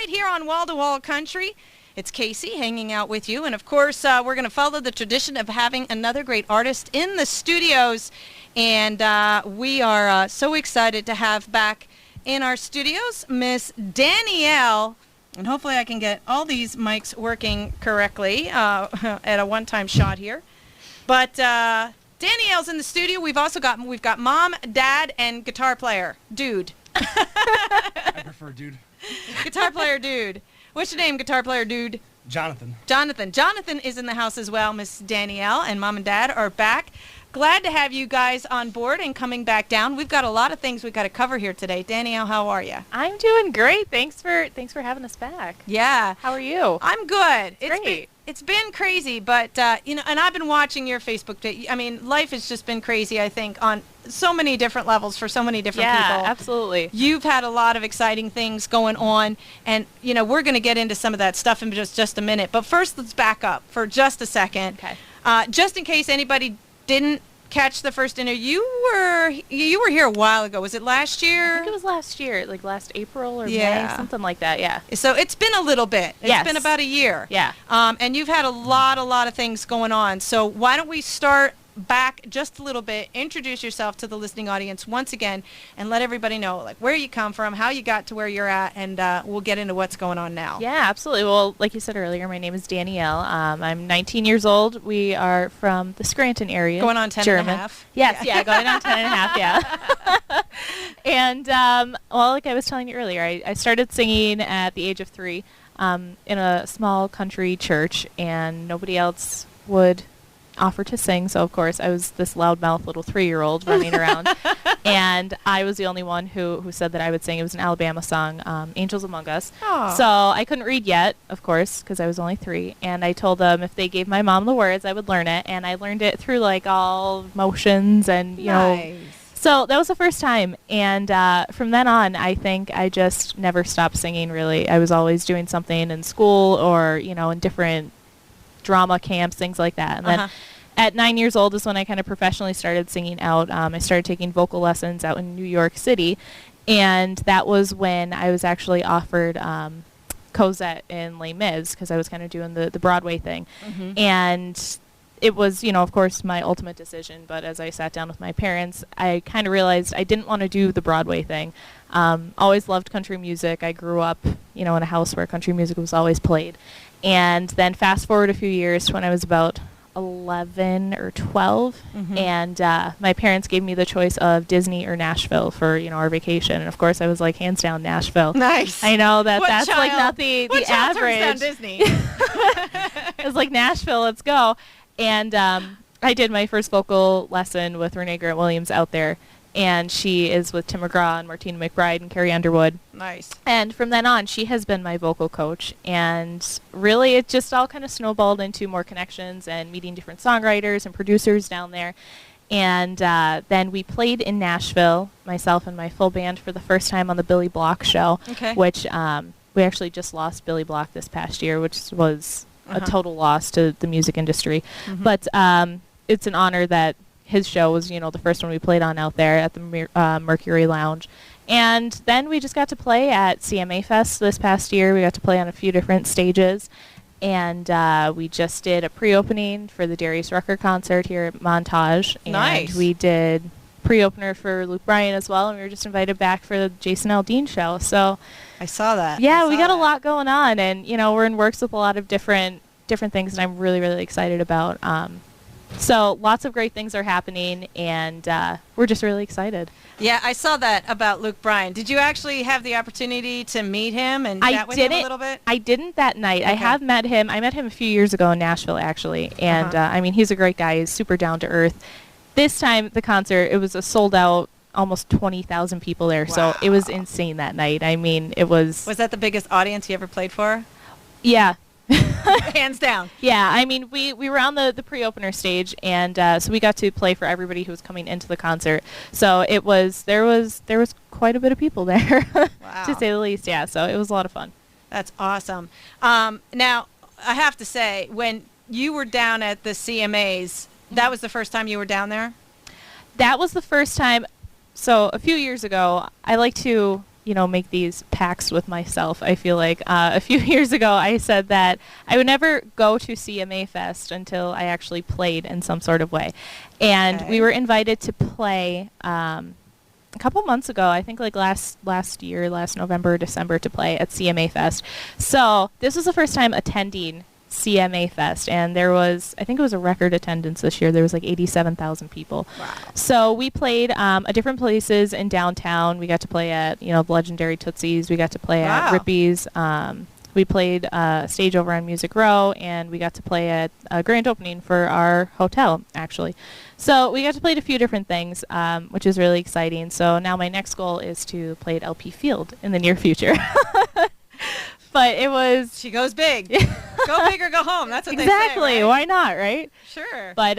right here on Wall to Wall Country. It's Casey hanging out with you, and of course we're going to follow the tradition of having another great artist in the studios, and we are so excited to have back in our studios Miss Dani-elle, and hopefully I can get all these mics working correctly at a one-time shot here. But Dani-elle's in the studio. We've got mom, dad, and guitar player dude. I prefer dude. Guitar player dude. What's your name, guitar player dude? Jonathan. Jonathan is in the house as well. Miss Dani-elle and Mom and Dad are back. Glad to have you guys on board and coming back down. We've got a lot of things we've got to cover here today. Dani-elle, how are you? I'm doing great. Thanks for having us back. Yeah. How are you? I'm good. Great. It's been crazy, but, and I've been watching your Facebook page. I mean, life has just been crazy, I think, on so many different levels for so many different people. Yeah, absolutely. You've had a lot of exciting things going on, and, we're going to get into some of that stuff in just a minute. But first, let's back up for just a second. Okay. Just in case anybody didn't catch the first interview, you were here a while ago. Was it last year? I think it was last year, like last April or May, something like that, yeah. So it's been a little bit. It's been about a year. Yeah. And you've had a lot of things going on. So why don't we start back just a little bit, introduce yourself to the listening audience once again, and let everybody know like where you come from, how you got to where you're at, and we'll get into what's going on now. Yeah, absolutely. Well, like you said earlier, my name is Dani-elle. I'm 19 years old. We are from the Scranton area. Going on 10 and a half. Yes, yeah, going on 10 and a half, yeah. And, well, like I was telling you earlier, I started singing at the age of 3 in a small country church, and nobody else would offer to sing, so of course I was this loudmouth little 3-year-old running around, and I was the only one who said that I would sing. It was an Alabama song, Angels Among Us. Aww. So I couldn't read yet, of course, because I was only 3, and I told them if they gave my mom the words, I would learn it, and I learned it through like all motions and you know. So that was the first time, and from then on, I think I just never stopped singing, really. I was always doing something in school or, in different drama camps, things like that. And then at 9 years old is when I kind of professionally started singing out. I started taking vocal lessons out in New York City, and that was when I was actually offered Cosette in Les Mis, because I was kind of doing the Broadway thing. And it was, of course, my ultimate decision, but as I sat down with my parents, I kind of realized I didn't want to do the Broadway thing. Always loved country music. I grew up, in a house where country music was always played. And then fast forward a few years to when I was about 11 or 12, and my parents gave me the choice of Disney or Nashville for, our vacation. And of course, I was like, hands down, Nashville. Nice. I know that's like not the average. Turns down Disney? It was like, Nashville, let's go. And I did my first vocal lesson with Renee Grant Williams out there. And she is with Tim McGraw and Martina McBride and Carrie Underwood. Nice. And from then on, she has been my vocal coach. And really, it just all kind of snowballed into more connections and meeting different songwriters and producers down there. And then we played in Nashville, myself and my full band, for the first time on the Billy Block show, which we actually just lost Billy Block this past year, which was a total loss to the music industry. But it's an honor that his show was, the first one we played on out there at the Mercury Lounge. And then we just got to play at CMA Fest this past year. We got to play on a few different stages. And we just did a pre-opening for the Darius Rucker concert here at Montage. And nice. We did pre-opener for Luke Bryan as well. And we were just invited back for the Jason Aldean show. So I saw that. Yeah, we got a lot going on. And, we're in works with a lot of different things that I'm really, really excited about. So lots of great things are happening, and we're just really excited. Yeah, I saw that about Luke Bryan. Did you actually have the opportunity to meet him and chat with him a little bit? I didn't that night. I have met him. I met him a few years ago in Nashville, actually. And, he's a great guy. He's super down to earth. This time, the concert, it was a sold-out, almost 20,000 people there. Wow. So it was insane that night. It was... Was that the biggest audience you ever played for? Yeah. Hands down. Yeah, we were on the pre-opener stage, and so we got to play for everybody who was coming into the concert. So there was quite a bit of people there, wow. to say the least. Yeah, so it was a lot of fun. That's awesome. Now, I have to say, when you were down at the CMAs, that was the first time you were down there? That was the first time. So a few years ago, I like to make these pacts with myself. I feel like a few years ago I said that I would never go to CMA Fest until I actually played in some sort of way. And we were invited to play a couple months ago, I think like last November, December, to play at CMA Fest. So this was the first time attending CMA Fest, and I think it was a record attendance this year. There was like 87,000 people. Wow. So we played at different places in downtown. We got to play at, the legendary Tootsie's. We got to play at Rippy's. We played stage over on Music Row, and we got to play at a grand opening for our hotel, actually. So we got to play at a few different things, which is really exciting. So now my next goal is to play at LP Field in the near future. But it was... She goes big. Go big or go home. That's what exactly. They say, right? Why not, right? Sure. But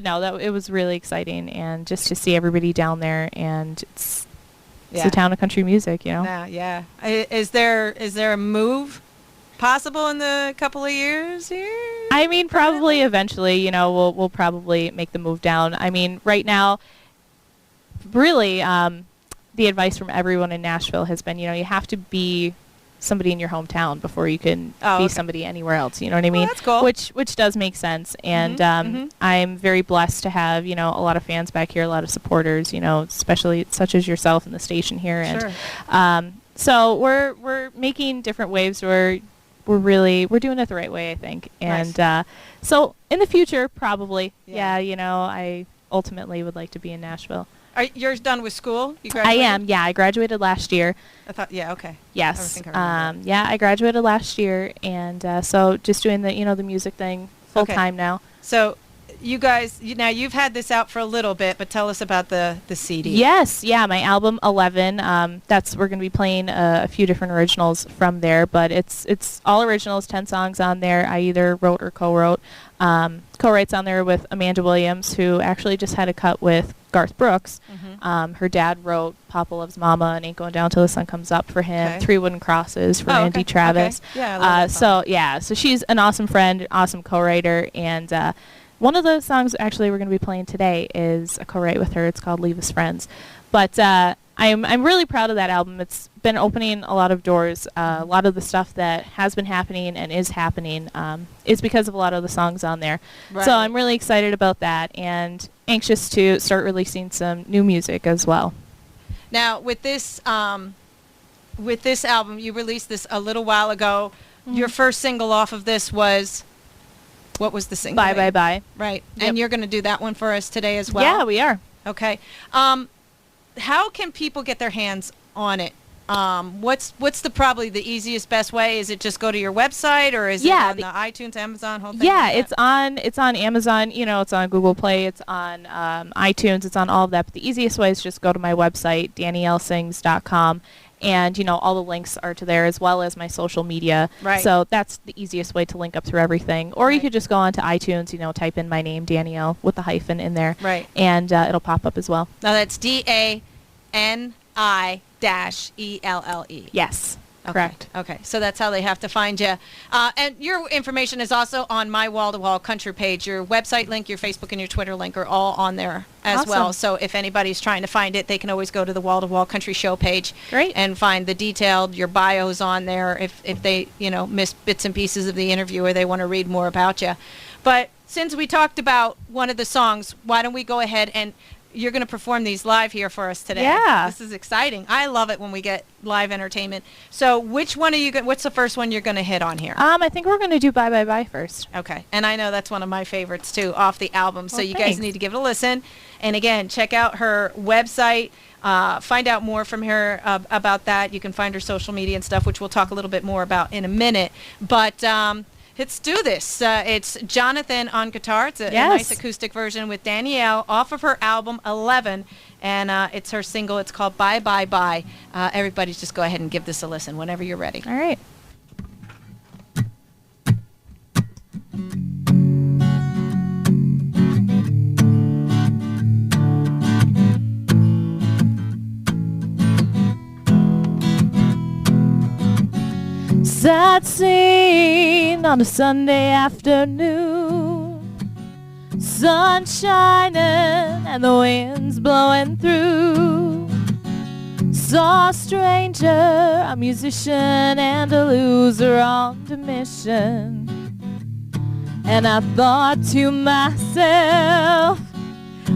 no, it was really exciting, and just to see everybody down there, and it's the town of country music, Yeah. Is there a move possible in the couple of years here? I mean, probably eventually, we'll probably make the move down. I mean, right now, really, the advice from everyone in Nashville has been, you have to be somebody in your hometown before you can be somebody anywhere else. You know what I mean? Well, that's cool. Which does make sense. And I'm very blessed to have, a lot of fans back here, a lot of supporters, especially such as yourself in the station here. Sure. And so we're making different waves where we're doing it the right way, I think. And nice. So in the future, probably, I ultimately would like to be in Nashville. You're done with school? You I graduated? am, yeah. I graduated last year. I thought, okay. Yes. I think I remember. I graduated last year, and so just doing the music thing full time now. So you guys, now you've had this out for a little bit, but tell us about the CD. Yes, my album 11. We're going to be playing a few different originals from there, but it's all originals, 10 songs on there. I either wrote or co-wrote. Co-writes on there with Amanda Williams, who actually just had a cut with Garth Brooks. Her dad wrote Papa Loves Mama and Ain't Going Down Till the Sun Comes Up for him. 3 Wooden Crosses for Randy Travis. Okay. Yeah, I love that song. So she's an awesome friend, awesome co-writer, and one of the songs actually we're going to be playing today is a co-write with her. It's called Leave Us Friends. But I'm really proud of that album. It's been opening a lot of doors. A lot of the stuff that has been happening and is happening is because of a lot of the songs on there. Right. So I'm really excited about that and anxious to start releasing some new music as well. Now, with this album, you released this a little while ago. Your first single off of this was... What was the single? Bye, Bye, Bye. Right. Yep. And you're going to do that one for us today as well? Yeah, we are. Okay. How can people get their hands on it? What's probably the easiest, best way? Is it just go to your website, or is it on the iTunes, Amazon, whole thing? Yeah, like it's on Amazon. It's on Google Play. It's on iTunes. It's on all of that. But the easiest way is just go to my website, Dani-ellesings.com. And, all the links are to there, as well as my social media. Right. So that's the easiest way to link up through everything. Or you could just go onto iTunes, type in my name, Dani-elle, with the hyphen in there. Right. And it'll pop up as well. Now that's DANI-ELLE. Yes. Okay. Correct. Okay, so that's how they have to find you. And your information is also on my wall-to-wall country page. Your website link, your Facebook, and your Twitter link are all on there as well. So if anybody's trying to find it, they can always go to the Wall-to-Wall Country show page. Great. And find the detailed, your bios on there if they, missed bits and pieces of the interview or they want to read more about you. But since we talked about one of the songs, why don't we go ahead and... You're going to perform these live here for us today. Yeah. This is exciting. I love it when we get live entertainment. So which one are you what's the first one you're going to hit on here? I think we're going to do Bye Bye Bye first. Okay. And I know that's one of my favorites too off the album. So Well, you thanks. guys need to give it a listen. And again, check out her website. Find out more from her about that. You can find her social media and stuff, which we'll talk a little bit more about in a minute. But let's do this. It's Jonathan on guitar. It's a nice acoustic version with Dani-elle off of her album 11, and it's her single. It's called Bye Bye Bye. Everybody just go ahead and give this a listen whenever you're ready. All right. Sight scene on a Sunday afternoon, sun shining and the wind's blowing through. Saw a stranger, a musician and a loser on the mission. And I thought to myself,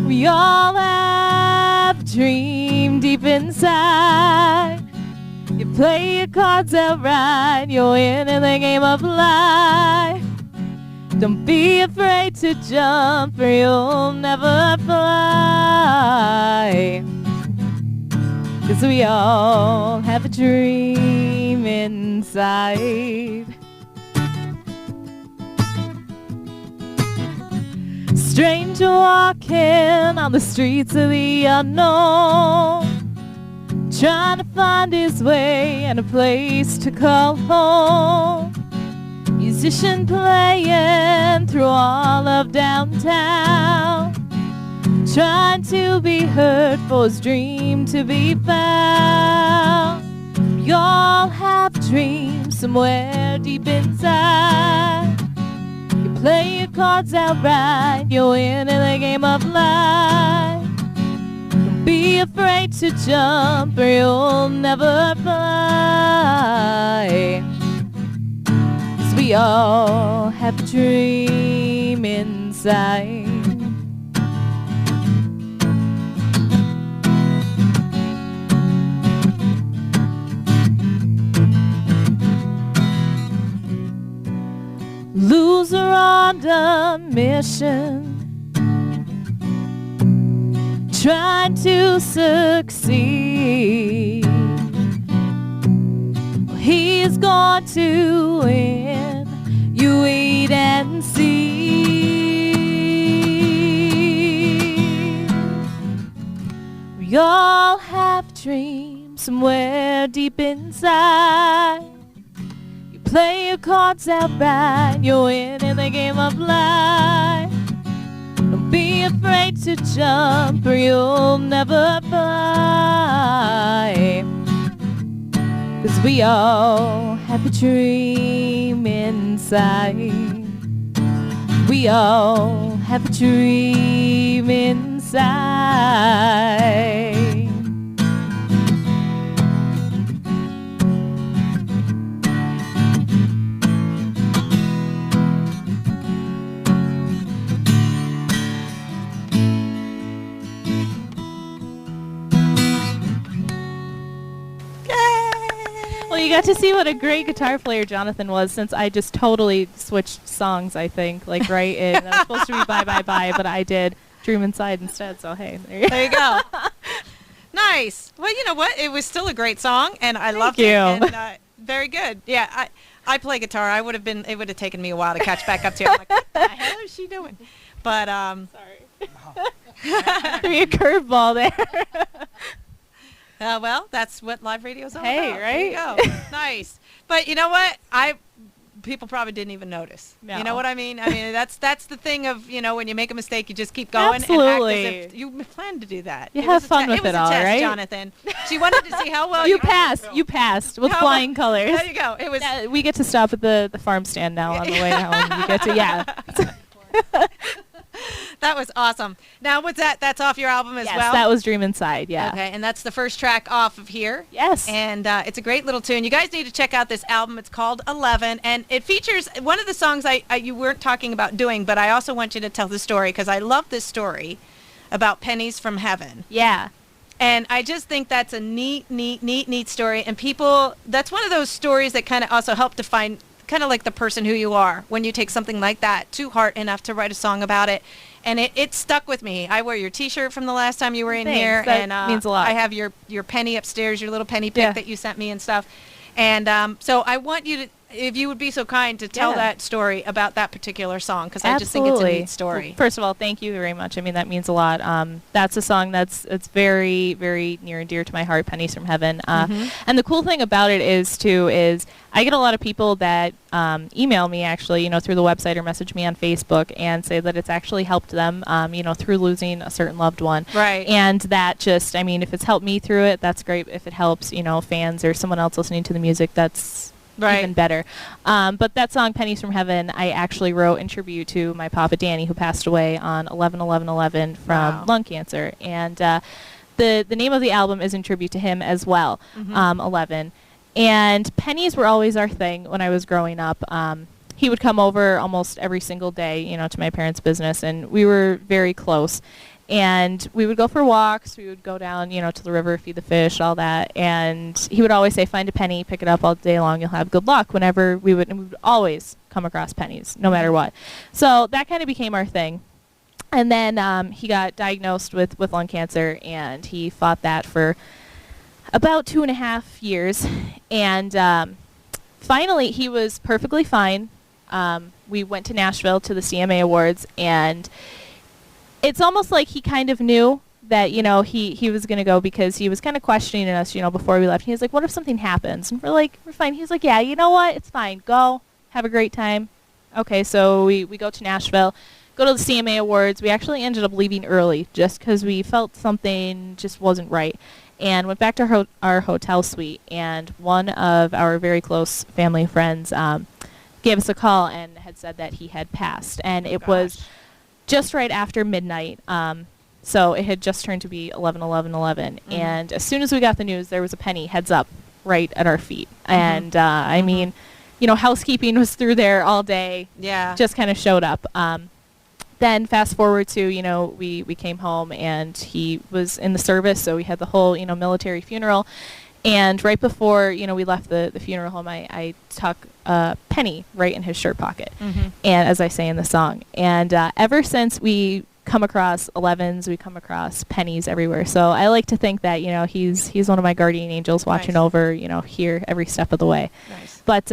we all have a dream deep inside. You play your cards out right, you're in the game of life. Don't be afraid to jump or you'll never fly. 'Cause we all have a dream inside. Stranger walking on the streets of the unknown, trying to find his way and a place to call home. Musician playing through all of downtown, trying to be heard for his dream to be found. We all have dreams somewhere deep inside. You play your cards out right, you're in the game of life. Don't be afraid to jump or you'll never fly. 'Cause we all have a dream inside. Loser on the mission, trying to succeed. He's going to win, you wait and see. We all have dreams somewhere deep inside. Play your cards out right, you're in the game of life. Don't be afraid to jump or you'll never fly. 'Cause we all have a dream inside. We all have a dream inside. Well, you got to see what a great guitar player Jonathan was, since I just totally switched songs, I think, like right in. That was supposed to be Bye Bye Bye, but I did Dream Inside instead, so hey, there you go. Nice. Well, you know what? It was still a great song, and I loved it. And, very good. Yeah, I play guitar. It would have taken me a while to catch back up to it. I'm like, what the hell is she doing? But, sorry. Threw me a curveball there. Well, that's what live radio is all hey, about. Right? There you go. Nice. But you know what? People probably didn't even notice. No. You know what I mean? I mean, that's the thing of, when you make a mistake, you just keep going Absolutely. and act as if you planned to do that. You have fun with it all, test, right? Jonathan. She wanted to see how well you passed. You passed with flying colors. There you go. It was. We get to stop at the farm stand now on the way home. You get to, yeah. That was awesome. Now, what's that? That's off your album as well? Yes, that was Dream Inside, yeah. Okay, and that's the first track off of here. Yes. And it's a great little tune. You guys need to check out this album. It's called 11, and it features one of the songs you weren't talking about doing, but I also want you to tell the story, because I love this story about pennies from heaven. Yeah. And I just think that's a neat story. And people, that's one of those stories that kind of also help define kind of like the person who you are when you take something like that to heart enough to write a song about it. And it stuck with me. I wear your T-shirt from the last time you were in here. That and means a lot. I have your penny upstairs, your little penny pick that you sent me and stuff. And so I want you to, if you would be so kind, to tell that story about that particular song, because I just think it's a neat story. Well, first of all, thank you very much. I mean, that means a lot. That's a song it's very, very near and dear to my heart, Pennies from Heaven. And the cool thing about it is I get a lot of people that email me, actually, through the website or message me on Facebook and say that it's actually helped them, through losing a certain loved one. Right. And that just, I mean, if it's helped me through it, that's great. If it helps, fans or someone else listening to the music, that's even better. But that song, Pennies from Heaven, I actually wrote in tribute to my papa, Danny, who passed away on 11/11/11 from lung cancer. And the name of the album is in tribute to him as well, 11. And pennies were always our thing when I was growing up. He would come over almost every single day, to my parents' business, and we were very close. And we would go for walks. We would go down, to the river, feed the fish, all that. And he would always say, find a penny, pick it up all day long. You'll have good luck. And we would always come across pennies, no matter what. So that kind of became our thing. And then he got diagnosed with lung cancer, and he fought that for about 2.5 years. And finally, he was perfectly fine. We went to Nashville to the CMA Awards, and it's almost like he kind of knew that, he was going to go, because he was kind of questioning us, before we left. He was like, what if something happens? And we're like, we're fine. He was like, yeah, you know what? It's fine. Go. Have a great time. Okay, so we go to Nashville, go to the CMA Awards. We actually ended up leaving early just because we felt something just wasn't right, and went back to our hotel suite. And one of our very close family friends gave us a call and had said that he had passed. And it was just right after midnight. So it had just turned to be 11:11:11. And as soon as we got the news, there was a penny heads up right at our feet. And I mean, housekeeping was through there all day. Yeah. Just kind of showed up. Then fast forward to, we came home, and he was in the service, so we had the whole, military funeral. And right before, we left the funeral home, I tuck a penny right in his shirt pocket, and as I say in the song. And ever since, we come across 11s, we come across pennies everywhere. So I like to think that, he's one of my guardian angels watching over, here every step of the way. Nice. But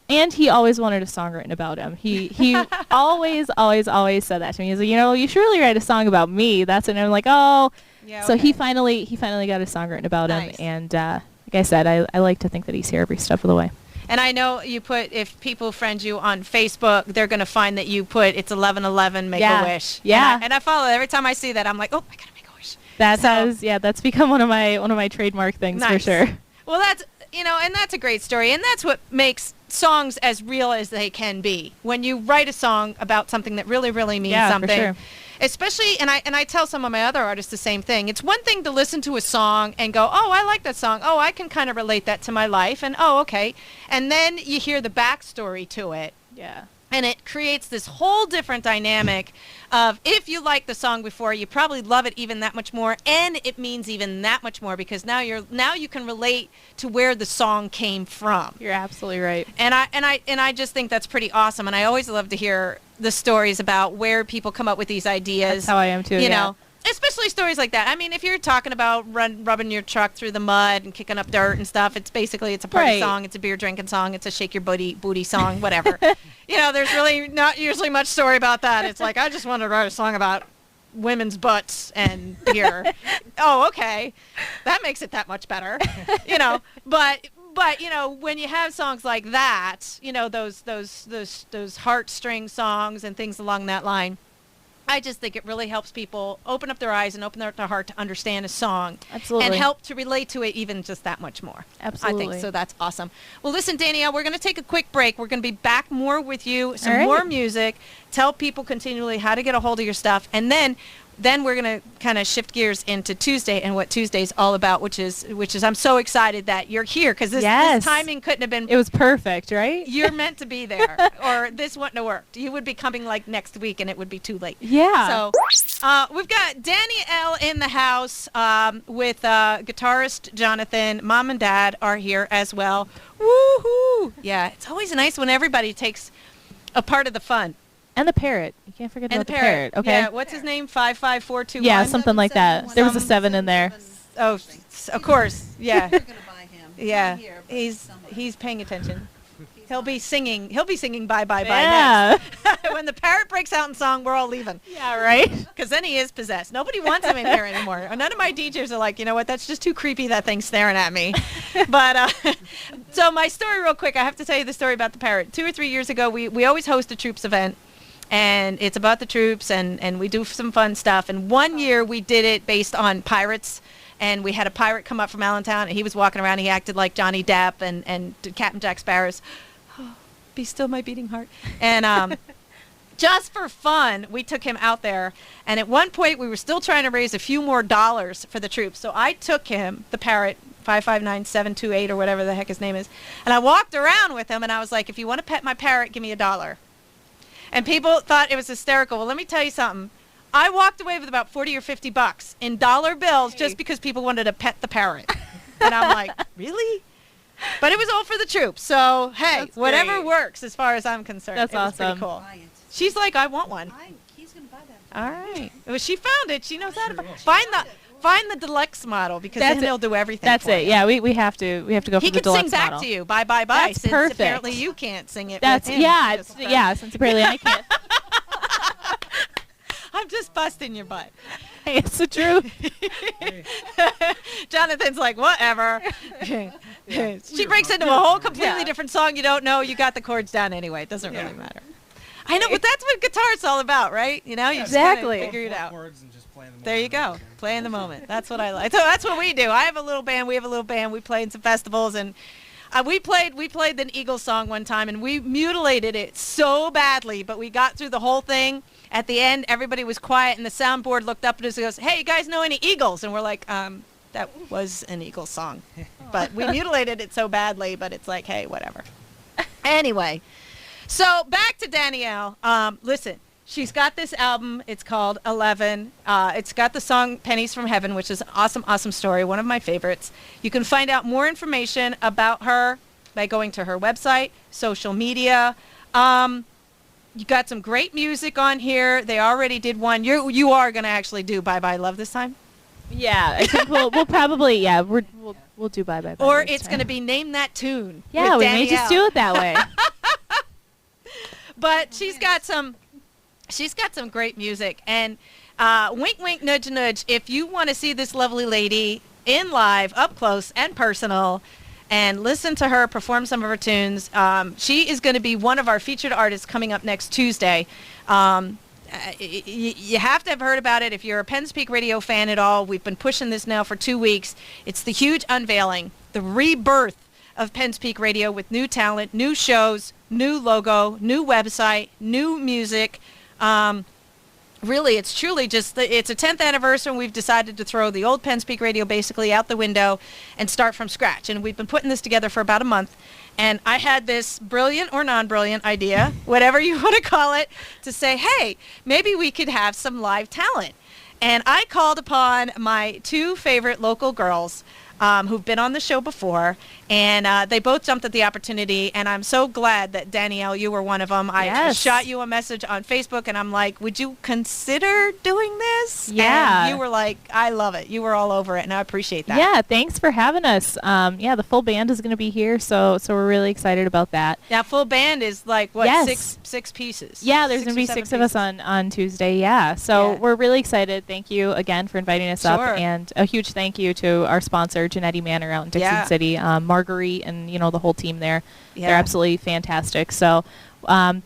and he always wanted a song written about him. He always said that to me. He's like, you should really write a song about me. That's it. And I'm like, oh. Yeah, so he finally got a song written about him. And like I said, I like to think that he's here every step of the way. And I know you put, if people friend you on Facebook, they're going to find that you put, it's 11:11, make a wish. Yeah. And I follow it. Every time I see that, I'm like, oh, I got to make a wish. That's become one of my trademark things for sure. Well, that's, and that's a great story. And that's what makes songs as real as they can be. When you write a song about something that really, really means something. For sure. Especially, and I tell some of my other artists the same thing. It's one thing to listen to a song and go, oh, I like that song. Oh, I can kind of relate that to my life. And, oh, okay. And then you hear the backstory to it. Yeah. And it creates this whole different dynamic of, if you liked the song before, you probably love it even that much more, and it means even that much more, because now you can relate to where the song came from. You're absolutely right. And I just think that's pretty awesome. And I always love to hear the stories about where people come up with these ideas. That's how I am too. You know, especially stories like that. I mean, if you're talking about rubbing your truck through the mud and kicking up dirt and stuff, it's a party song. It's a beer drinking song. It's a shake your booty song, whatever. There's really not usually much story about that. It's like, I just want to write a song about women's butts and beer. Oh, okay. That makes it that much better. But when you have songs like that, those heartstring songs and things along that line, I just think it really helps people open up their eyes and open up their heart to understand a song. Absolutely. And help to relate to it even just that much more. Absolutely. I think so. That's awesome. Well, listen, Dani-elle, we're going to take a quick break. We're going to be back more with you, some more music, tell people continually how to get a hold of your stuff, and then we're going to kind of shift gears into Tuesday and what Tuesday's all about, which is I'm so excited that you're here, because this timing couldn't have been. It was perfect, right? You're meant to be there, or this wouldn't have worked. You would be coming like next week, and it would be too late. Yeah. So we've got Dani-elle in the house with guitarist Jonathan. Mom and Dad are here as well. Woohoo! Yeah, it's always nice when everybody takes a part of the fun. And the parrot. You can't forget about the parrot. Okay. Yeah, what's his name? 55421? Yeah, something like that. There was a 7 in there. Oh, of course. Yeah. We're going to buy him. Yeah. Here, he's paying attention. He'll be singing bye bye Yeah. next. When the parrot breaks out in song, we're all leaving. Yeah, right? Because then he is possessed. Nobody wants him in here anymore. None of my DJs are like, you know what, that's just too creepy, that thing staring at me. But so my story real quick, I have to tell you the story about the parrot. 2 or 3 years ago, we always host a troops event. And it's about the troops, and we do some fun stuff. And one year we did it based on pirates. And we had a pirate come up from Allentown, and he was walking around. He acted like Johnny Depp and Captain Jack Sparrow's, oh, be still my beating heart. And just for fun, we took him out there. And at one point, we were still trying to raise a few more dollars for the troops. So I took him, the parrot, 559728 or whatever the heck his name is, and I walked around with him, and I was like, if you want to pet my parrot, give me $1. And people thought it was hysterical. Well, let me tell you something. I walked away with about 40 or 50 bucks in dollar bills just because people wanted to pet the parrot. And I'm like, really? But it was all for the troops. So, hey, That's whatever great. works as far as I'm concerned. That's it was pretty awesome. cool. She's like, I want one. He's going to buy that. All right. Well, she found it. She knows how to Sure will. find the deluxe model because That's then it. he'll do everything. That's for it. you. Yeah, we have to go He for the can deluxe sing back model. to you. Bye, bye, bye. That's since perfect. apparently you can't sing it. That's with him. yeah, Just, since apparently I can't. I'm just busting your butt. Hey, it's the truth. Jonathan's like, whatever. She breaks into a whole completely different song you don't know. You got the chords down anyway. It doesn't really matter. I know, but that's what guitar's all about, right? You know, you just gotta Exactly. figure it out. Chords and just play in the There you moment. go. Play in the moment. That's what I like. So that's what we do. I have a little band. We have a little band. We play in some festivals, and we played the Eagles song one time, and we mutilated it so badly, but we got through the whole thing. At the end, everybody was quiet, and the soundboard looked up at us and goes, "Hey, you guys know any Eagles?" And we're like, that was an Eagles song. But we mutilated it so badly, but it's like, hey, whatever. Anyway, so back to Dani-elle. Listen, she's got this album. It's called 11. It's got the song Pennies from Heaven, which is an awesome, awesome story, one of my favorites. You can find out more information about her by going to her website, social media. You got some great music on here. They already did one. You are going to actually do Bye Bye Love this time? Yeah, I think we'll probably we'll do bye bye. Or it's going to be Name That Tune. yeah, with we may just Dani-elle. do it that way. But she's got some great music. And wink, wink, nudge, nudge. If you want to see this lovely lady in live, up close and personal, and listen to her perform some of her tunes, she is going to be one of our featured artists coming up next Tuesday. You have to have heard about it if you're a Penn Peak Radio fan at all. We've been pushing this now for 2 weeks. It's the huge unveiling, the rebirth of Penn Peak Radio with new talent, new shows, new logo, new website, new music. Really, it's truly just, it's a 10th anniversary, and we've decided to throw the old Penn Peak Radio basically out the window and start from scratch. And we've been putting this together for about a month. And I had this brilliant or non-brilliant idea, whatever you want to call it, to say, hey, maybe we could have some live talent. And I called upon my two favorite local girls who've been on the show before, and they both jumped at the opportunity, and I'm so glad that Dani-elle, you were one of them. I Yes. shot you a message on Facebook, and I'm like, would you consider doing this? Yeah. And you were like, I love it. You were all over it, and I appreciate that. Yeah, thanks for having us. Yeah, the full band is going to be here, so we're really excited about that. Now, full band is like, what, Yes. six pieces? Yeah, there's going to be or seven 6 of us pieces. on Tuesday. Yeah, so Yeah. we're really excited. Thank you again for inviting us Sure. up, and a huge thank you to our sponsor, Genetti Manor out in Dixon Yeah. City, Marguerite, and the whole team there. Yeah. They're absolutely fantastic. So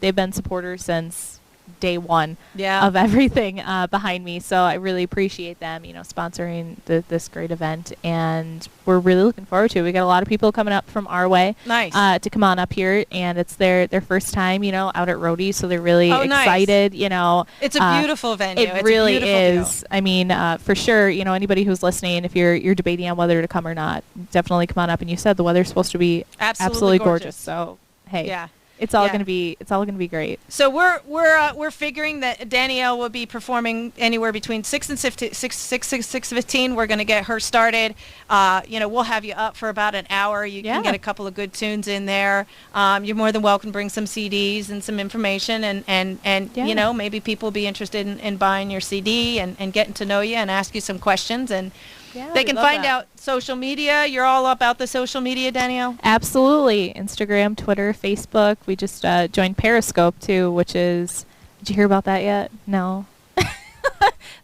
they've been supporters since day one Yeah. of everything behind me. So I really appreciate them, sponsoring this great event, and we're really looking forward to it. We got a lot of people coming up from our way Nice. to come on up here, and it's their first time, out at Rhodey, so they're really Oh, nice. excited. It's a beautiful venue. It It's a really beautiful is. I mean, for sure, anybody who's listening, if you're debating on whether to come or not, definitely come on up. And you said the weather's supposed to be Absolutely gorgeous. So hey, Yeah. it's all Yeah. gonna be great. So we're figuring that Dani-elle will be performing anywhere between 6 and 6:15. We're going to get her started. We'll have you up for about an hour. You Yeah. can get a couple of good tunes in there. You're more than welcome to bring some CDs and some information, and Yeah. maybe people will be interested in buying your CD and getting to know you and ask you some questions, and Yeah, they we can love find that. out social media. You're all about the social media, Dani-elle? Absolutely. Instagram, Twitter, Facebook. We just joined Periscope too, which is. Did you hear about that yet? No.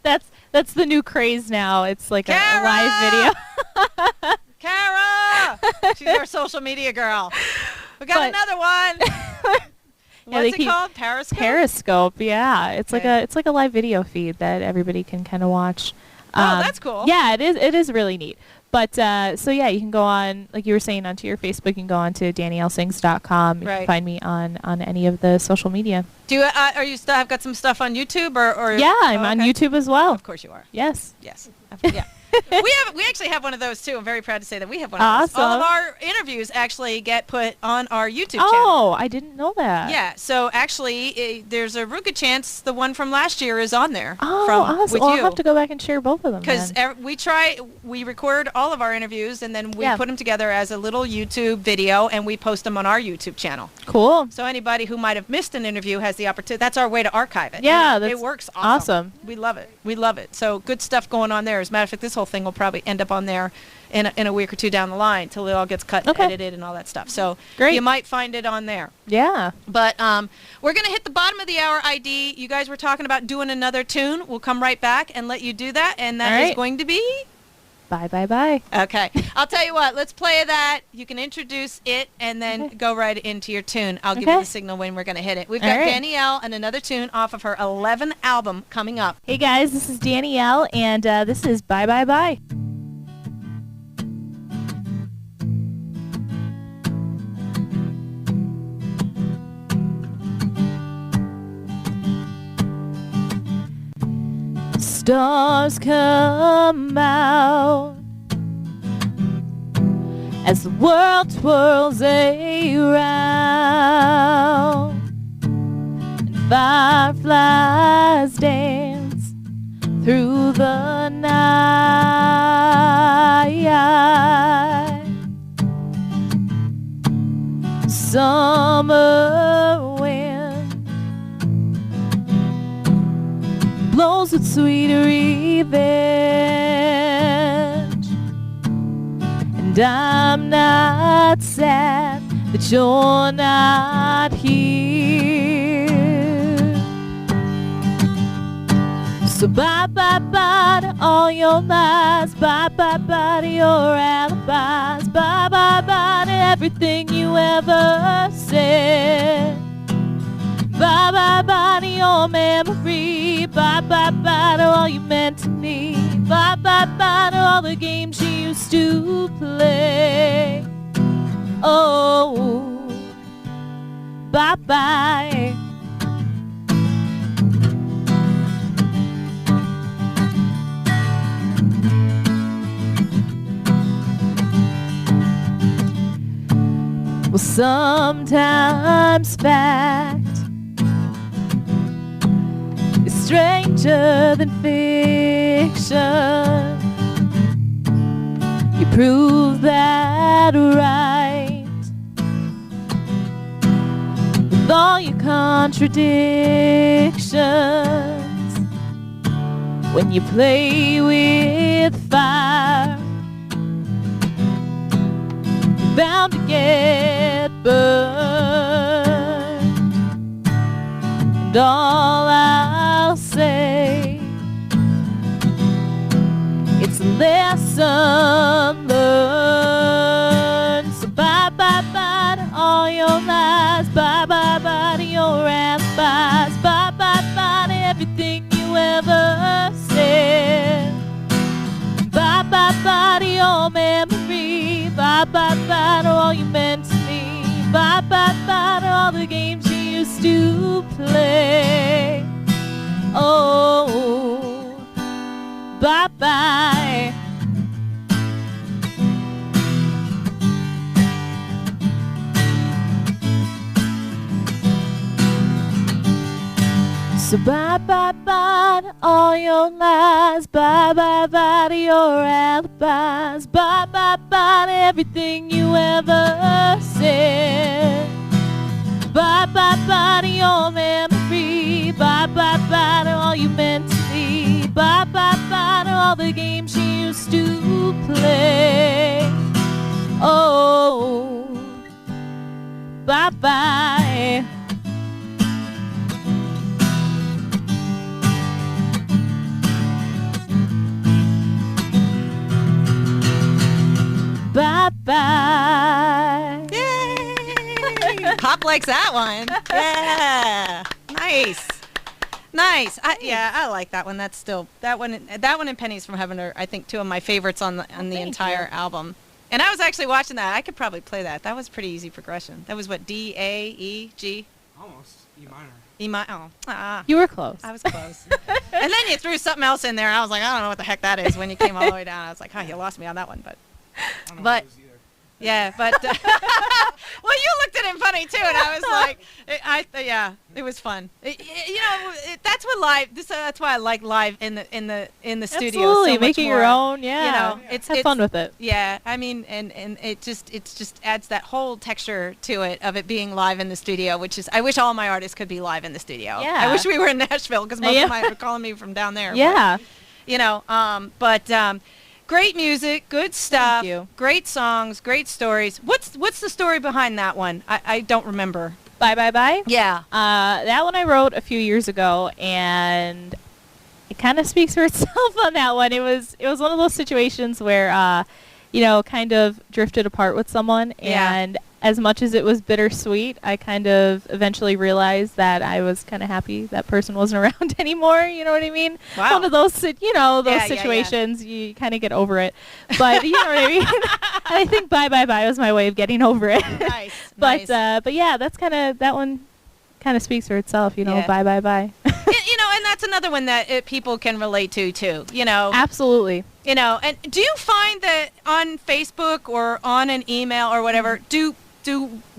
That's the new craze now. It's like a live video. Kara! She's our social media girl. We got But- another one. they What's it keep- called? Periscope? Periscope. Yeah, it's Okay. like a live video feed that everybody can kind of watch. Oh, that's cool. Yeah, it is. It is really neat. But so yeah, you can go on, like you were saying, onto your Facebook. You can go on to DaniellSings.com. You can find me on any of the social media. Do you are you still have got some stuff on YouTube or? Yeah, I'm on YouTube as well. Of course you are. Yes. Yes. Yeah. we actually have one of those too. I'm very proud to say that we have one of those. All of our interviews actually get put on our YouTube channel. Oh, I didn't know that. Yeah. So actually, there's a real good chance the one from last year is on there. Oh, awesome. With you. I'll have to go back and share both of them. Because we record all of our interviews and then we put them together as a little YouTube video and we post them on our YouTube channel. Cool. So anybody who might have missed an interview has the opportunity. That's our way to archive it. Yeah, it works awesome. We love it. We love it. So good stuff going on there. As a matter of fact, this whole thing will probably end up on there in a week or two down the line till it all gets cut and edited and all that stuff. So great. You might find it on there. Yeah. But we're going to hit the bottom of the hour ID. You guys were talking about doing another tune. We'll come right back and let you do that. And that is going to be... Bye, bye, bye. Okay. I'll tell you what. Let's play that. You can introduce it and then go right into your tune. I'll give you the signal when we're going to hit it. We've got Dani-elle and another tune off of her 11th album coming up. Hey, guys. This is Dani-elle, and this is Bye, Bye, Bye. Stars come out as the world twirls around, and fireflies dance through the night. Summer wind blows with sweet revenge, and I'm not sad that you're not here. So bye bye bye to all your lies, bye bye bye to your alibis, bye bye bye to everything you ever said. Bye bye bye to your memory, bye bye bye to all you meant to me, bye bye bye to all the games you used to play. Oh, bye bye. Well, sometimes fact is stranger than fiction. You prove that right with all your contradictions. When you play with fire, you're bound to get burned. And all I'll say, it's a lesson learned. So bye bye bye to all your lies, bye bye bye to your alibis, bye bye bye to everything you ever said. Bye bye bye to your memory, bye bye bye to all you meant to me, bye bye bye to all the games you used to play. Oh, bye bye. So bye bye bye to all your lies, bye bye bye to your alibis, bye bye bye to everything you ever said. Bye bye bye to your memory, bye bye bye to all you meant to be, bye bye bye to all the games you used to play. Oh, bye bye. Bye bye. Yay! Pop likes that one. Yeah. Nice. Nice. I like that one. That's still that one and Pennies from Heaven are, I think, two of my favorites on the entire album. And I was actually watching that. I could probably play that. That was pretty easy progression. That was what, D, A, E, G? Almost. E minor. E minor. Oh. You were close. I was close. And then you threw something else in there, and I was like, I don't know what the heck that is when you came all the way down. I was like, you lost me on that one. But I don't know what it was either. yeah, but well, you looked at him funny too, and I was like, it was fun. That's what live. That's why I like live in the studio. Absolutely, so making your own. Yeah, it's have fun with it. Yeah, I mean, and it just adds that whole texture to it of it being live in the studio, which is I wish all my artists could be live in the studio. Yeah, I wish we were in Nashville because most of mine are calling me from down there. Yeah, but great music, good stuff, Thank you. Great songs, great stories. What's the story behind that one? I don't remember. Bye Bye Bye. Yeah. That one I wrote a few years ago, and it kind of speaks for itself on that one. It was one of those situations where, kind of drifted apart with someone, and as much as it was bittersweet, I kind of eventually realized that I was kind of happy that person wasn't around anymore. You know what I mean? Wow. One of those, situations, you kind of get over it. But you know what I mean? And I think Bye Bye Bye was my way of getting over it. Nice. But nice. Yeah, that one kind of speaks for itself. Yeah. Bye Bye Bye. And that's another one that people can relate to too. Absolutely. And do you find that on Facebook or on an email or whatever, do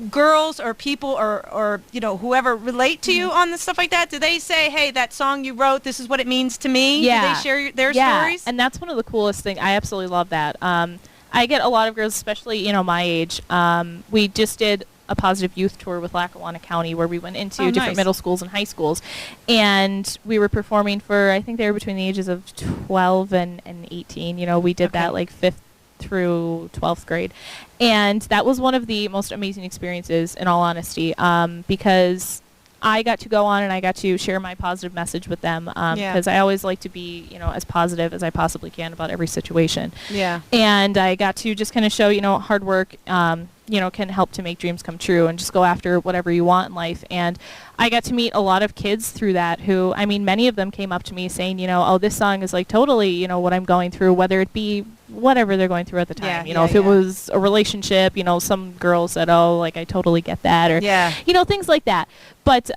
girls or people or whoever relate to you on the stuff like that? Do they say, hey, that song you wrote, this is what it means to me? Yeah. Do they share their stories? And that's one of the coolest things. I absolutely love that. I get a lot of girls, especially, my age. We just did a positive youth tour with Lackawanna County where we went into different middle schools and high schools. And we were performing for, I think they were between the ages of 12 and 18. We did that like 5th through 12th grade. And that was one of the most amazing experiences, in all honesty, because I got to go on and I got to share my positive message with them because I always like to be, as positive as I possibly can about every situation. Yeah. And I got to just kind of show, hard work, can help to make dreams come true and just go after whatever you want in life. And I got to meet a lot of kids through that who, many of them came up to me saying, oh, this song is like totally, what I'm going through, whether it be whatever they're going through at the time. If it was a relationship, some girls said, oh, like I totally get that, or, things like that. But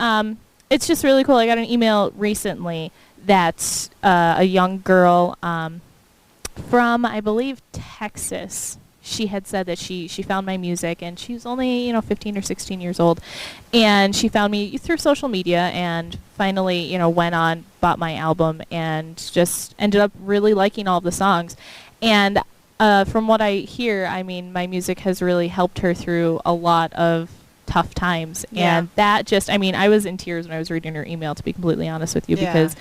it's just really cool. I got an email recently that a young girl from, I believe, Texas, she had said that she found my music, and she was only 15 or 16 years old, and she found me through social media and finally went on, bought my album, and just ended up really liking all of the songs. And from what I hear, my music has really helped her through a lot of tough times. And that just, I was in tears when I was reading her email, to be completely honest with you, because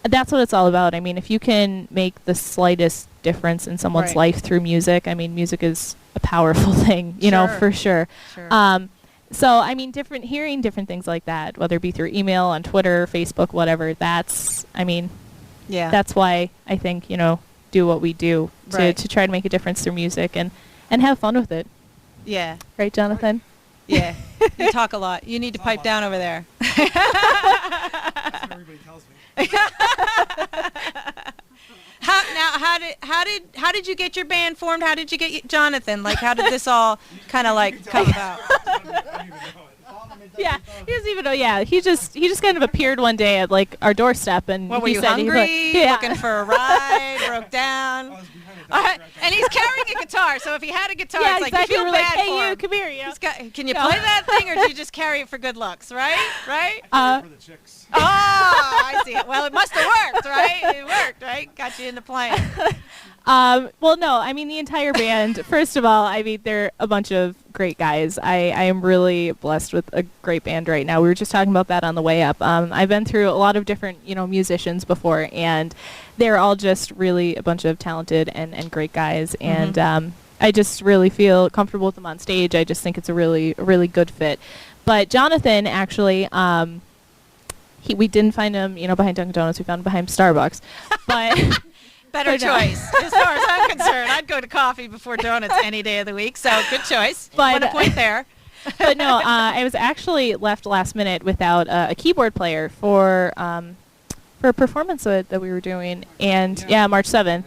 that's what it's all about. If you can make the slightest difference in someone's life through music, music is a powerful thing, for sure. So, hearing different things like that, whether it be through email, on Twitter, Facebook, whatever, that's why I think, do what we do to try to make a difference through music and have fun with it. Yeah. Right, Jonathan? Yeah. You talk a lot. You need to pipe down over there. That's what everybody tells me. How did you get your band formed? How did you get Jonathan? Like, how did this all kind of like come about? I don't even know it. Yeah, he doesn't even know. Yeah, he just kind of appeared one day at like our doorstep, and What, were he you said hungry? Looking for a ride? Broke I down? was behind a And he's carrying a guitar, so if he had a guitar, yeah, it's like exactly. you feel We're bad like, for hey, him. you, come here, Can you play that thing, or do you just carry it for good looks, right? for the chicks. Oh, I see it. Well, it must have worked, right? It worked, right? Got you into playing. Well, no, the entire band, first of all, they're a bunch of great guys. I am really blessed with a great band right now. We were just talking about that on the way up. I've been through a lot of different, musicians before, and they're all just really a bunch of talented and great guys. Mm-hmm. And I just really feel comfortable with them on stage. I just think it's a really good fit. But Jonathan, actually, we didn't find him, behind Dunkin' Donuts. We found him behind Starbucks. But Better choice. As far as I'm concerned, I'd go to coffee before donuts any day of the week. So good choice. But, What a point there. But no, I was actually left last minute without a keyboard player for for a performance that we were doing, and March 7th.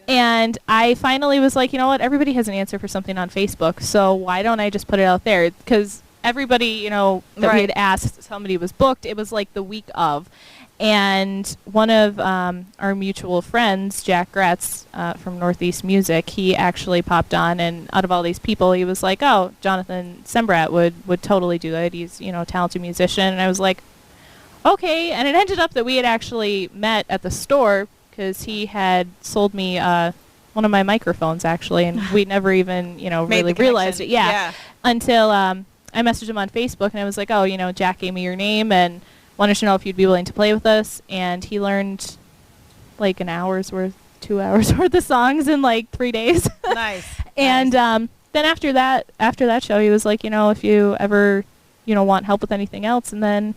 And I finally was like, you know what? Everybody has an answer for something on Facebook, so why don't I just put it out there? Because everybody, you know, that we had asked, somebody was booked. It was like the week of. And one of our mutual friends, Jack Gretz from Northeast Music, he actually popped on, and out of all these people, he was like, oh, Jonathan Sembrat would totally do it. He's, you know, a talented musician. And I was like, okay. And it ended up that we had actually met at the store, because he had sold me one of my microphones, actually, and we never even, you know, really realized it. Until I messaged him on Facebook, and I was like, oh, you know, Jack gave me your name and wanted to know if you'd be willing to play with us. And he learned like an hour's worth, 2 hours worth of songs in like 3 days. Nice. And then after that show, he was like, you know, if you ever, you know, want help with anything else, and then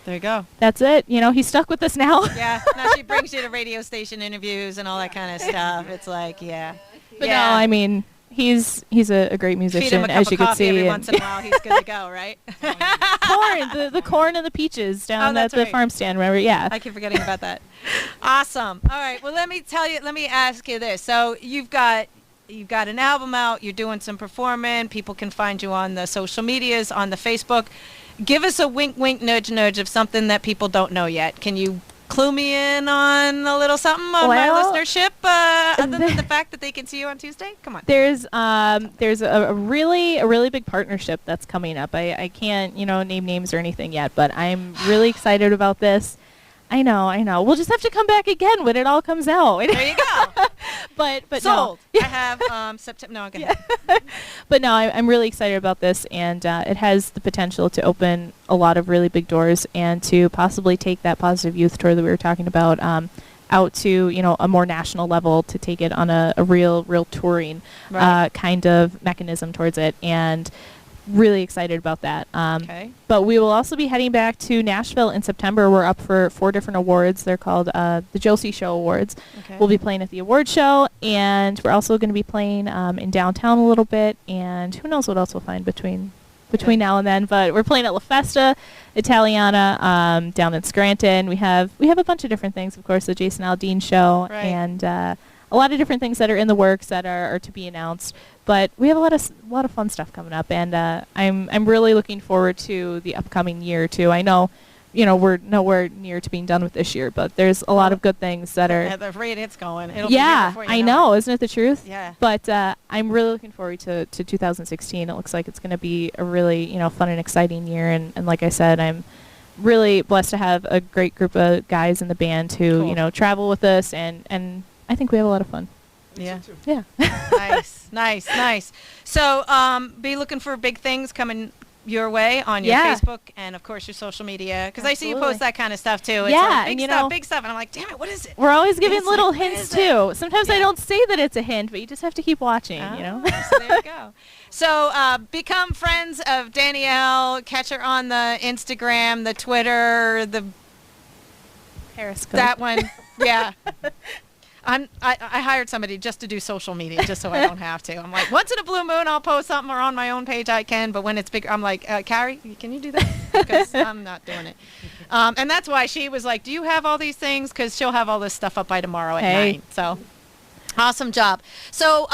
there you go. That's it. You know, he's stuck with us now. Yeah. Now she brings you to radio station interviews and all that kind of stuff. It's like, But no, I mean, he's a great musician, feed him a cup as you of can coffee see. every once in a while. He's good to go, right? Corn, the corn and the peaches down at the farm stand. Remember? Yeah. I keep forgetting about that. Awesome. All right. Well, let me ask you this. So you've got an album out. You're doing some performing. People can find you on the social medias, on the Facebook. Give us a wink, wink, nudge, nudge of something that people don't know yet. Can you clue me in on a little something on my listenership, other than the fact that they can see you on Tuesday? Come on. There's a really big partnership that's coming up. I can't, you know, name names or anything yet, but I'm really excited about this. I know. We'll just have to come back again when it all comes out. There you go. but sold. No. I have September. No, go ahead. But no, I'm really excited about this, and it has the potential to open a lot of really big doors, and to possibly take that positive youth tour that we were talking about out to, you know, a more national level, to take it on a real touring kind of mechanism towards it, and really excited about that. Okay. But we will also be heading back to Nashville in September. We're up for 4 different awards. They're called the Josie Show Awards. Okay. We'll be playing at the award show, and we're also going to be playing in downtown a little bit, and who knows what else we'll find between now and then. But we're playing at La Festa Italiana down in Scranton. We have a bunch of different things, of course, the Jason Aldean show, and a lot of different things that are in the works that are to be announced. But we have a lot of fun stuff coming up, and I'm really looking forward to the upcoming year too. I know, you know, we're nowhere near to being done with this year, but there's a lot of good things that are. At the rate it's going, it'll be here before you I know, it. Isn't it the truth? Yeah. But I'm really looking forward to 2016. It looks like it's going to be a really, you know, fun and exciting year, and like I said, I'm really blessed to have a great group of guys in the band who you know, travel with us, and I think we have a lot of fun. Yeah. Yeah. Nice. So be looking for big things coming your way on your Facebook and, of course, your social media. Because I see you post that kind of stuff, too. It's like big stuff. And I'm like, damn it, what is it? We're always giving little hints, too. Sometimes I don't say that it's a hint, but you just have to keep watching, you know? So there you go. So become friends of Dani-elle. Catch her on the Instagram, the Twitter, the Periscope. That one. Yeah. I hired somebody just to do social media, just so I don't have to. I'm like, once in a blue moon, I'll post something, or on my own page I can, but when it's big, I'm like, Carrie, can you do that? Because I'm not doing it. And that's why she was like, do you have all these things? Because she'll have all this stuff up by tomorrow at 9. So awesome job. So,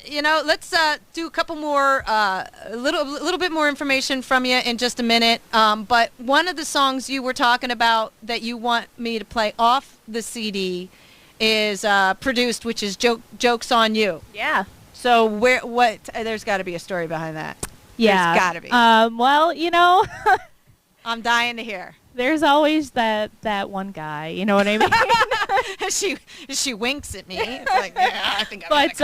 you know, let's do a couple more, a little bit more information from you in just a minute. But one of the songs you were talking about that you want me to play off the CD is produced, which is Jokes on You. Yeah. So there's got to be a story behind that. Yeah. There's got to be. Well, you know, I'm dying to hear. There's always that one guy, you know what I mean? she winks at me. It's like, yeah, I think I'm But it's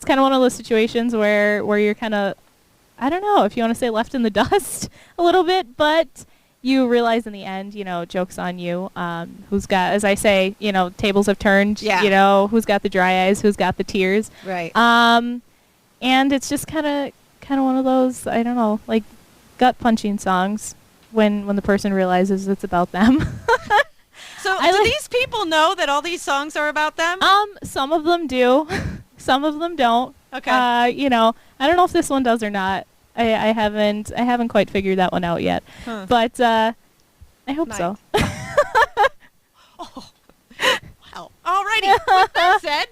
kind of one of those situations where you're kind of, I don't know if you want to say left in the dust a little bit, but you realize in the end, you know, joke's on you. Who's got, as I say, you know, tables have turned. Yeah. You know, who's got the dry eyes, who's got the tears. Right. And it's just kind of one of those, I don't know, like gut punching songs when the person realizes it's about them. So do these people know that all these songs are about them? Some of them do. Some of them don't. Okay. You know, I don't know if this one does or not. I haven't quite figured that one out yet. Huh. But I hope Nice. so. Oh, wow. Alrighty. With that said,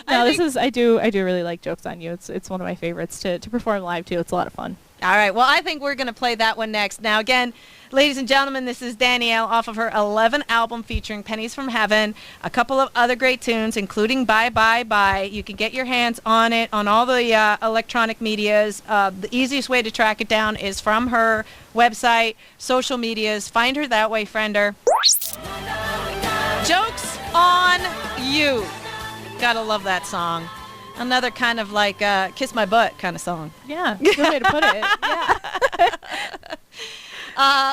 No, I do really like Jokes on You. It's one of my favorites to perform live too. It's a lot of fun. All right. Well, I think we're going to play that one next. Now, again, ladies and gentlemen, this is Dani-elle off of her 11th album featuring Pennies from Heaven, a couple of other great tunes, including Bye, Bye, Bye. You can get your hands on it on all the electronic medias. The easiest way to track it down is from her website, social medias. Find her that way, friender. Jokes on You. Gotta love that song. Another kind of like Kiss My Butt kind of song. Yeah, good way to put it. Yeah.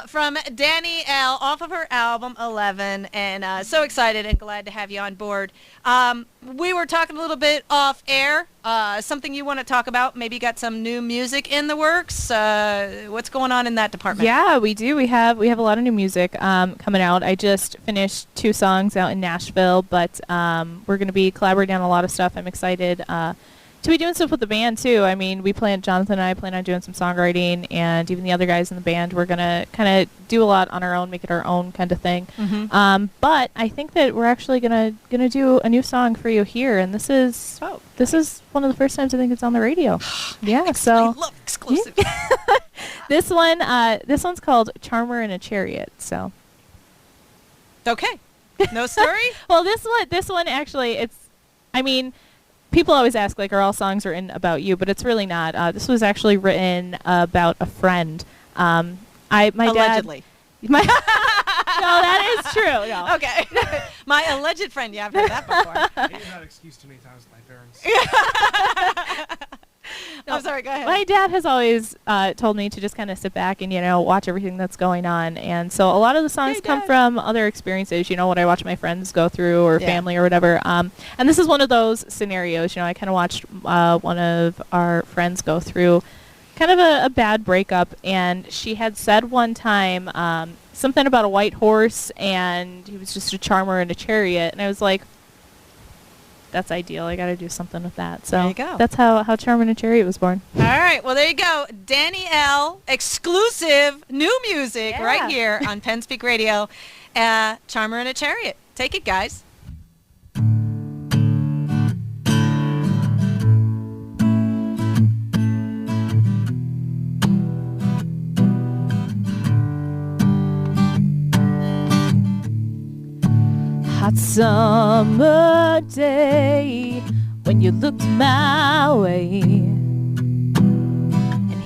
From Dani-elle off of her album 11, and so excited and glad to have you on board. We were talking a little bit off air. Something you want to talk about? Maybe you got some new music in the works. What's going on in that department? Yeah, we do. We have a lot of new music coming out. I just finished 2 songs out in Nashville, but we're going to be collaborating on a lot of stuff. I'm excited to be doing stuff with the band too. I mean, Jonathan and I plan on doing some songwriting, and even the other guys in the band. We're gonna kind of do a lot on our own, make it our own kind of thing. Mm-hmm. But I think that we're actually gonna do a new song for you here, and this is one of the first times I think it's on the radio. Yeah, so I love exclusive. this one's called "Charmer in a Chariot." So Okay, no story. well, this one actually, people always ask, like, are all songs written about you? But it's really not. This was actually written about a friend. My Allegedly. dad. No, that is true. No. Okay. My alleged friend. Yeah, I've heard that before. I hear that excuse too many times with my parents. I'm sorry, go ahead. My dad has always told me to just kind of sit back and, watch everything that's going on. And so a lot of the songs come from other experiences, what I watch my friends go through or family or whatever. And this is one of those scenarios. I kind of watched one of our friends go through kind of a bad breakup. And she had said one time something about a white horse, and he was just a charmer in a chariot. And I was like, that's ideal. I got to do something with that. So there you go. That's how Charmer in a Chariot was born. All right. Well, there you go. Dani-elle, exclusive new music right here on Penn Speak Radio. Charmer in a Chariot. Take it, guys. Hot summer day when you looked my way, and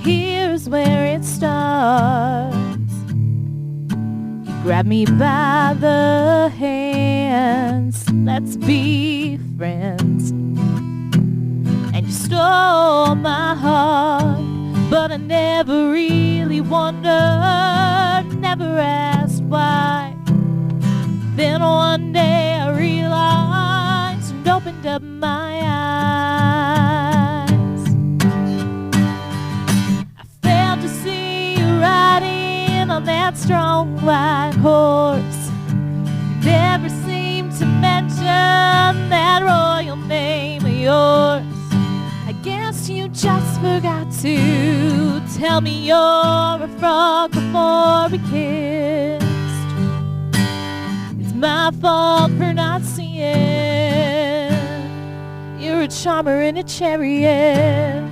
here's where it starts. You grabbed me by the hands, let's be friends, and you stole my heart, but I never really wondered, never asked why. Then one day I realized and opened up my eyes. I failed to see you riding on that strong white horse. You never seemed to mention that royal name of yours. I guess you just forgot to tell me you're a frog before we kissed. My fault for not seeing you're a charmer in a chariot.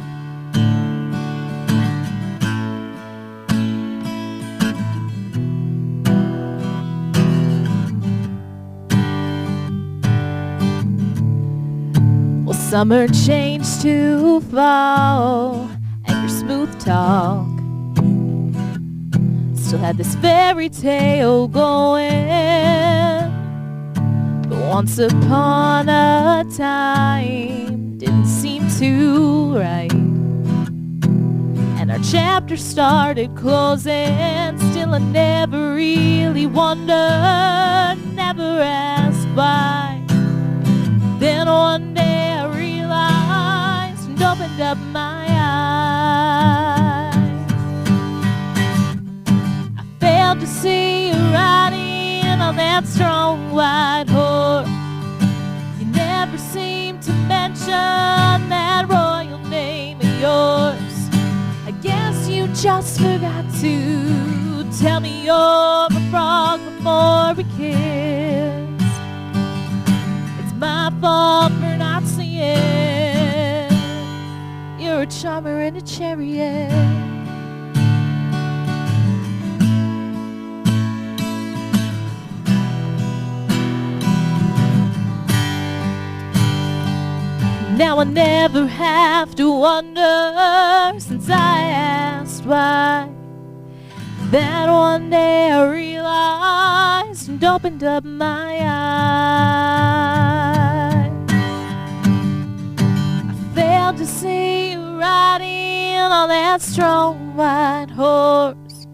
Well, summer changed to fall, and your smooth talk still had this fairy tale going. Once upon a time didn't seem too right, and our chapter started closing. Still I never really wondered, never asked why. Then one day I realized and opened up my eyes. I failed to see you riding on that strong white horse. You never seem to mention that royal name of yours. just forgot to tell me you're a frog before we kiss. It's my fault for not seeing you're a charmer and a chariot. Now I never have to wonder, since I asked why, that one day I realized and opened up my eyes. I failed to see you riding on that strong white horse.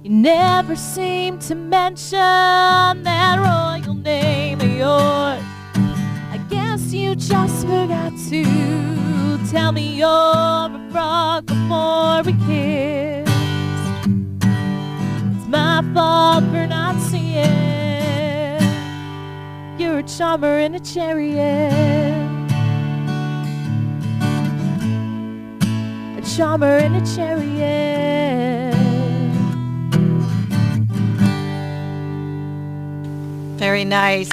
You never seemed to mention that royal name of yours. I guess you just forgot to tell me you're a frog before we kissed. It's my fault for not seeing you're a charmer in a chariot. A charmer in a chariot. Very nice.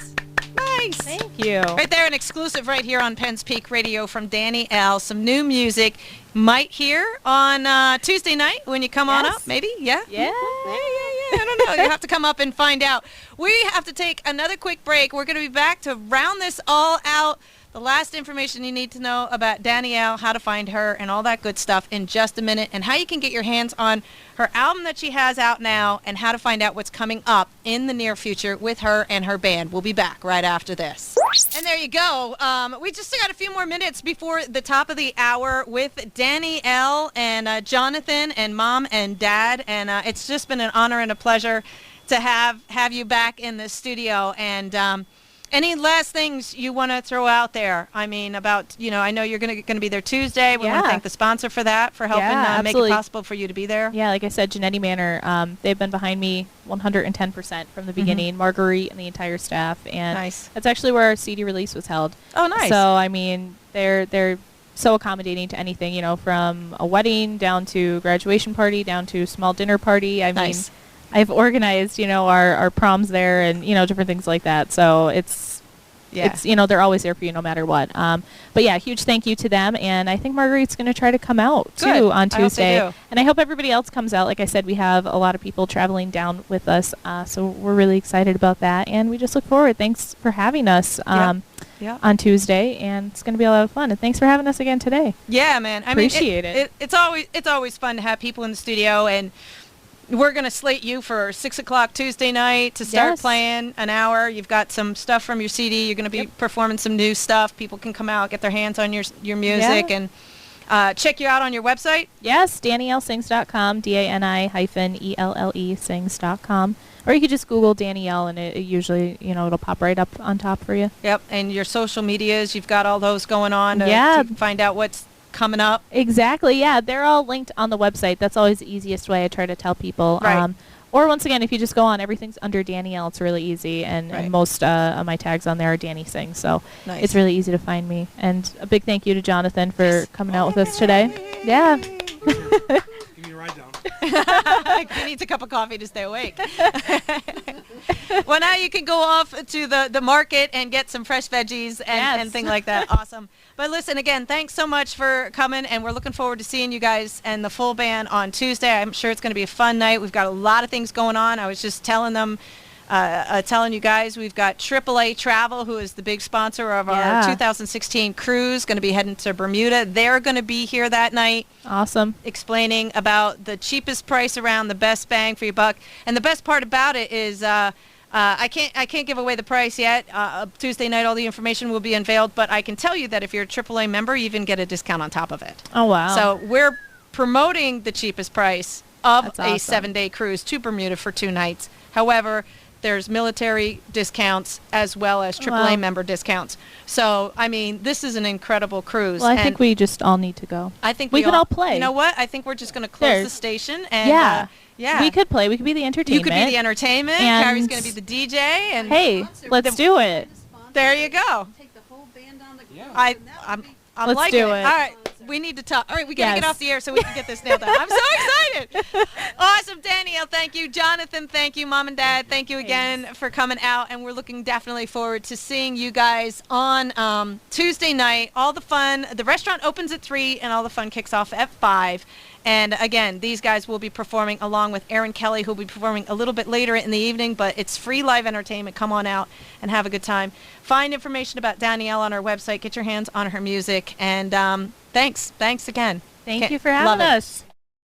Thank you. Right there, an exclusive right here on Penn's Peak Radio from Dani-elle. Some new music might hear on Tuesday night when you come on up, maybe? Yeah? Yeah. I don't know. You have to come up and find out. We have to take another quick break. We're going to be back to round this all out. The last information you need to know about Dani-elle, how to find her, and all that good stuff in just a minute, and how you can get your hands on her album that she has out now, and how to find out what's coming up in the near future with her and her band. We'll be back right after this. And there you go. We just got a few more minutes before the top of the hour with Dani-elle and Jonathan and Mom and Dad, and it's just been an honor and a pleasure to have you back in the studio. And any last things you want to throw out there? I mean, about, I know you're going to be there Tuesday. We want to thank the sponsor for that, for helping make it possible for you to be there. Yeah, like I said, Genetti Manor, they've been behind me 110% from the beginning. Marguerite and the entire staff. And that's actually where our CD release was held. Oh, nice. So, I mean, they're so accommodating to anything, from a wedding down to graduation party, down to small dinner party. I mean, I've organized, our proms there and, different things like that. So it's, they're always there for you no matter what. But yeah, huge thank you to them. And I think Marguerite's going to try to come out too on Tuesday. And I hope everybody else comes out. Like I said, we have a lot of people traveling down with us. So we're really excited about that. And we just look forward. Thanks for having us on Tuesday. And it's going to be a lot of fun. And thanks for having us again today. Yeah, man. Appreciate it. It's always fun to have people in the studio. And we're going to slate you for 6 o'clock Tuesday night to start playing an hour. You've got some stuff from your CD. You're going to be performing some new stuff. People can come out, get their hands on your music, and check you out on your website. Yes, DanielleSings.com, DANI-ELLE sings.com. Or you could just Google Dani-elle, and it usually, it'll pop right up on top for you. Yep, and your social medias, you've got all those going on to find out what's coming up. Exactly, yeah. They're all linked on the website. That's always the easiest way I try to tell people. Right. Or once again, if you just go on, everything's under Dani-elle. It's really easy, and most of my tags on there are Dani Sings, so it's really easy to find me. And a big thank you to Jonathan for coming out with us today. Yeah. Give me a ride down. He needs a cup of coffee to stay awake. Well, now you can go off to the market and get some fresh veggies and things like that. Awesome. But listen, again, thanks so much for coming, and we're looking forward to seeing you guys and the full band on Tuesday. I'm sure it's going to be a fun night. We've got a lot of things going on. I was just telling them, telling you guys, we've got AAA Travel, who is the big sponsor of our 2016 cruise, going to be heading to Bermuda. They're going to be here that night. Awesome. Explaining about the cheapest price around, the best bang for your buck. And the best part about it is I can't give away the price yet. Tuesday night, all the information will be unveiled, but I can tell you that if you're a AAA member, you even get a discount on top of it. Oh, wow. So we're promoting the cheapest price of a 7-day cruise to Bermuda for 2 nights. However, there's military discounts as well as AAA member discounts. So, I mean, this is an incredible cruise. Well, I think we just all need to go. I think we can all play. You know what? I think we're just going to close the station. And, yeah. We could play. We could be the entertainment. You could be the entertainment. And Carrie's going to be the DJ. And hey, let's do it. There you go. Take the whole band on the I'm let's liking do it. All right. We need to talk. All right, we got to get off the air so we can get this nailed down. I'm so excited. excited. Awesome, Dani-elle. Thank you, Jonathan. Thank you, Mom and Dad. Thank you again for coming out, and we're looking definitely forward to seeing you guys on Tuesday night. All the fun. The restaurant opens at 3, and all the fun kicks off at 5. And again, these guys will be performing along with Aaron Kelly, who will be performing a little bit later in the evening, but it's free live entertainment. Come on out and have a good time. Find information about Dani-elle on our website. Get your hands on her music. And thanks. Thanks again. Thank you for having us.